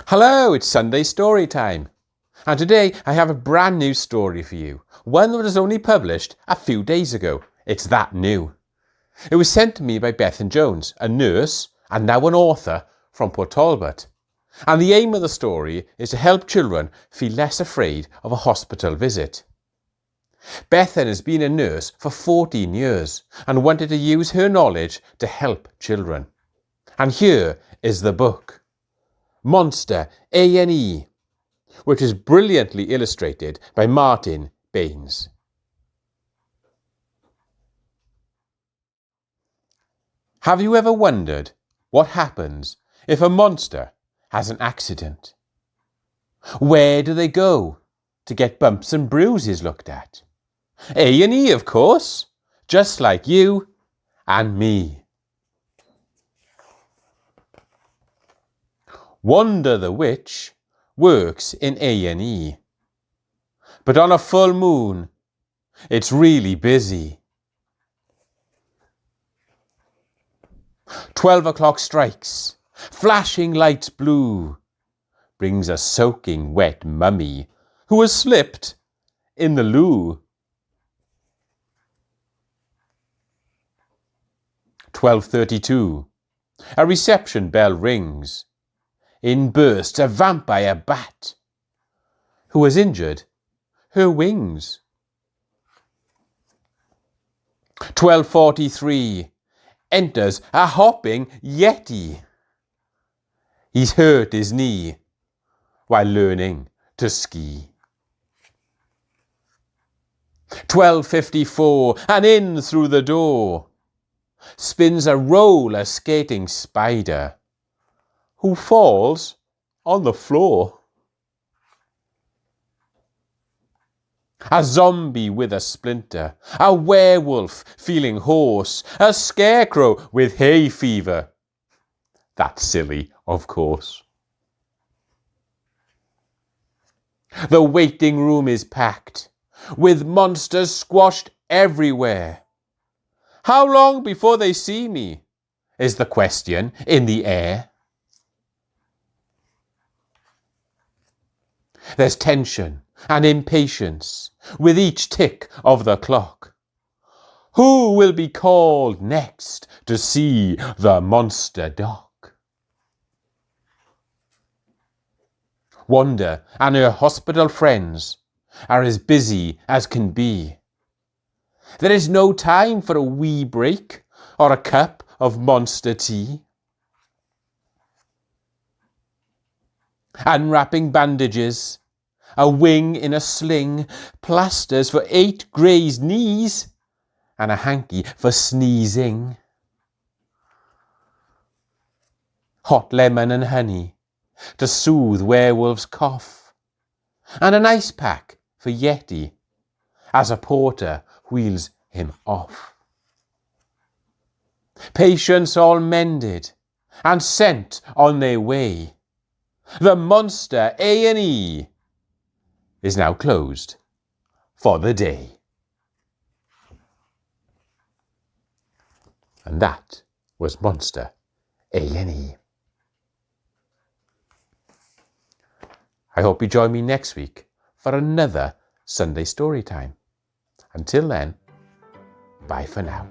Hello, it's Sunday Storytime. And today I have a brand new story for you. One that was only published a few days ago. It's that new. It was sent to me by Bethan Jones, a nurse and now an author from Port Talbot. And the aim of the story is to help children feel less afraid of a hospital visit. Bethan has been a nurse for 14 years and wanted to use her knowledge to help children. And here is the book. Monster A&E, which is brilliantly illustrated by Martin Baines. Have you ever wondered what happens if a monster has an accident? Where do they go to get bumps and bruises looked at? A&E, of course, just like you and me. Wanda the witch works in A&E, but on a full moon, it's really busy. 12 o'clock strikes, flashing lights blue, brings a soaking wet mummy who has slipped in the loo. 12:32, a reception bell rings. In bursts a vampire bat, who has injured her wings. 12:43, enters a hopping yeti. He's hurt his knee while learning to ski. 12:54, and in through the door spins a roller skating spider who falls on the floor. A zombie with a splinter, a werewolf feeling hoarse, a scarecrow with hay fever. That's silly, of course. The waiting room is packed, with monsters squashed everywhere. How long before they see me? Is the question in the air. There's tension and impatience with each tick of the clock. Who will be called next to see the monster doc? Wanda and her hospital friends are as busy as can be. There is no time for a wee break or a cup of monster tea. Unwrapping bandages, a wing in a sling, plasters for 8 grazed knees, and a hanky for sneezing. Hot lemon and honey to soothe werewolf's cough, and an ice pack for Yeti as a porter wheels him off. Patients all mended and sent on their way. The Monster A&E is now closed for the day. And that was Monster A&E. I hope you join me next week for another Sunday Storytime. Until then, bye for now.